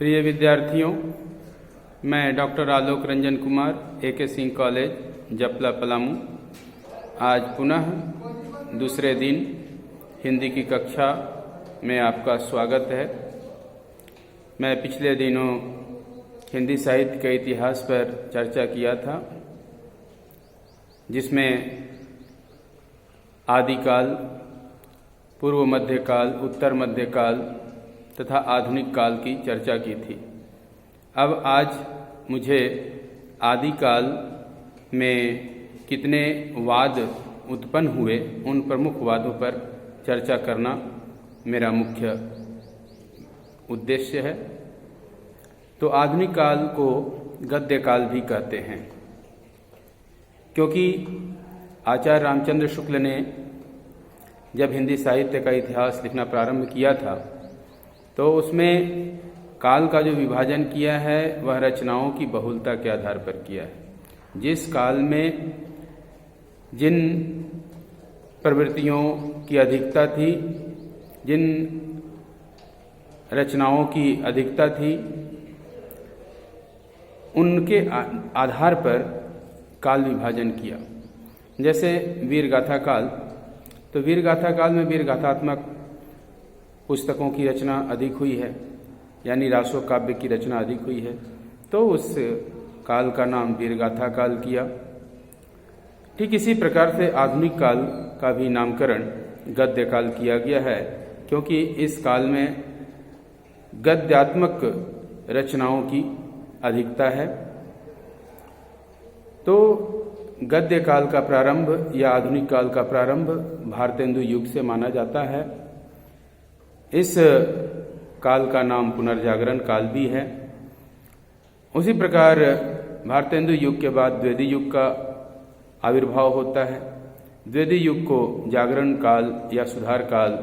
प्रिय विद्यार्थियों, मैं doctor Alok Ranjan Kumar, AK Singh college, जपला, पलामू, आज पुनः दूसरे दिन हिंदी की कक्षा में आपका स्वागत है। मैं पिछले दिनों हिंदी साहित्य के इतिहास पर चर्चा किया था, जिसमें आदिकाल, पूर्व मध्यकाल, उत्तर मध्यकाल तथा आधुनिक काल की चर्चा की थी। अब आज मुझे आदिकाल में कितने वाद उत्पन्न हुए, उन प्रमुख वादों पर चर्चा करना मेरा मुख्य उद्देश्य है। तो आधुनिक काल को गद्य काल भी कहते हैं, क्योंकि आचार्य रामचंद्र शुक्ल ने जब हिंदी साहित्य का इतिहास लिखना प्रारंभ किया था, तो उसमें काल का जो विभाजन किया है वह रचनाओं की बहुलता के आधार पर किया है। जिस काल में जिन प्रवृत्तियों की अधिकता थी, जिन रचनाओं की अधिकता थी, उनके आधार पर काल विभाजन किया। जैसे वीरगाथा काल, तो वीरगाथा काल में वीरगाथात्मक पुस्तकों की रचना अधिक हुई है, यानी रासो काव्य की रचना अधिक हुई है, तो उस काल का नाम वीरगाथा काल किया। ठीक इसी प्रकार से आधुनिक काल का भी नामकरण गद्य काल किया गया है, क्योंकि इस काल में गद्यात्मक रचनाओं की अधिकता है। तो गद्य काल का प्रारंभ या आधुनिक काल का प्रारंभ भारतेंदु युग से माना जाता है। इस काल का नाम पुनर्जागरण काल भी है। उसी प्रकार भारतेंदु युग के बाद द्विवेदी युग का आविर्भाव होता है। द्विवेदी युग को जागरण काल या सुधार काल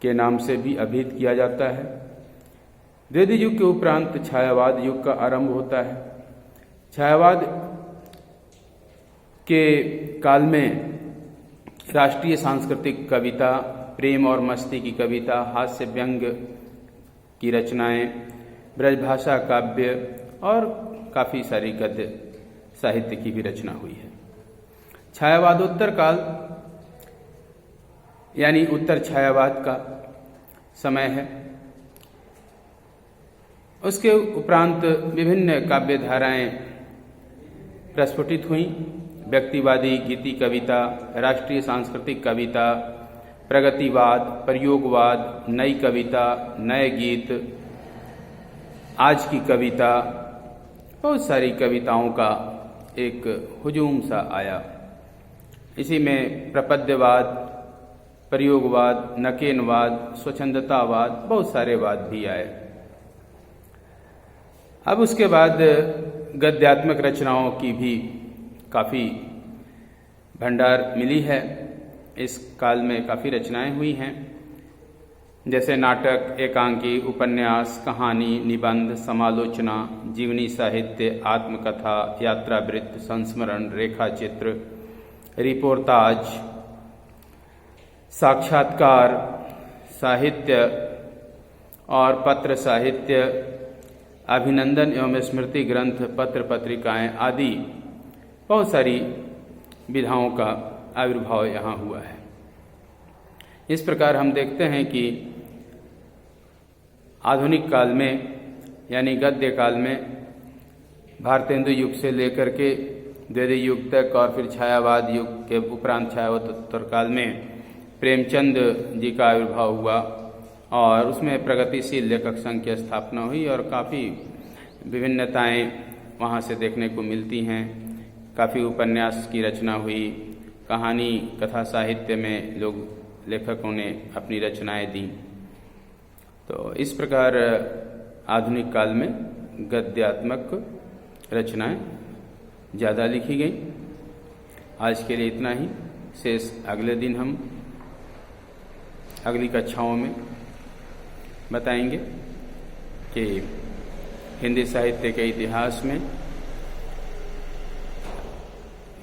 के नाम से भी अभिहित किया जाता है। द्विवेदी युग के उपरांत छायावाद युग का आरंभ होता है। छायावाद के काल में राष्ट्रीय सांस्कृतिक कविता, प्रेम और मस्ती की कविता, हास्य व्यंग की रचनाएं, ब्रजभाषा काव्य और काफ़ी सारी गद्य साहित्य की भी रचना हुई है। छायावादोत्तर काल यानी उत्तर छायावाद का समय है। उसके उपरांत विभिन्न काव्य धाराएं प्रस्फुटित हुई। व्यक्तिवादी गीति कविता, राष्ट्रीय सांस्कृतिक कविता, प्रगतिवाद, प्रयोगवाद, नई कविता, नए गीत, आज की कविता, बहुत सारी कविताओं का एक हुजूम सा आया। इसी में प्रपद्यवाद, प्रयोगवाद, नकेनवाद, स्वच्छंदतावाद, बहुत सारे वाद भी आए। अब उसके बाद गद्यात्मक रचनाओं की भी काफ़ी भंडार मिली है। इस काल में काफ़ी रचनाएं हुई हैं, जैसे नाटक, एकांकी, उपन्यास, कहानी, निबंध, समालोचना, जीवनी साहित्य, आत्मकथा, यात्रावृत्त, संस्मरण, रेखाचित्र, रिपोर्ताज, साक्षात्कार साहित्य और पत्र साहित्य, अभिनंदन एवं स्मृति ग्रंथ, पत्र पत्रिकाएं आदि बहुत सारी विधाओं का आविर्भाव यहाँ हुआ है। इस प्रकार हम देखते हैं कि आधुनिक काल में यानी गद्य काल में भारतेंदु युग से लेकर के द्विवेदी युग तक और फिर छायावाद युग के उपरांत छायावादोत्तर काल में प्रेमचंद जी का आविर्भाव हुआ और उसमें प्रगतिशील लेखक संघ की स्थापना हुई और काफ़ी विभिन्नताएं वहाँ से देखने को मिलती हैं। काफ़ी उपन्यास की रचना हुई, कहानी कथा साहित्य में लेखकों ने अपनी रचनाएं दी। तो इस प्रकार आधुनिक काल में गद्यात्मक रचनाएं ज़्यादा लिखी गई। आज के लिए इतना ही। शेष अगले दिन हम अगली कक्षाओं में बताएंगे कि हिंदी साहित्य के इतिहास में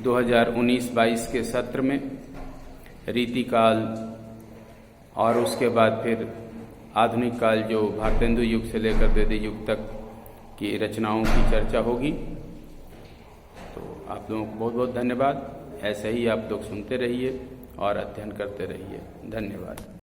2019-22 के सत्र में रीतिकाल और उसके बाद फिर आधुनिक काल जो भारतेंदु युग से लेकर द्वितीय युग तक की रचनाओं की चर्चा होगी। तो आप लोगों को बहुत बहुत धन्यवाद। ऐसे ही आप लोग सुनते रहिए और अध्ययन करते रहिए। धन्यवाद।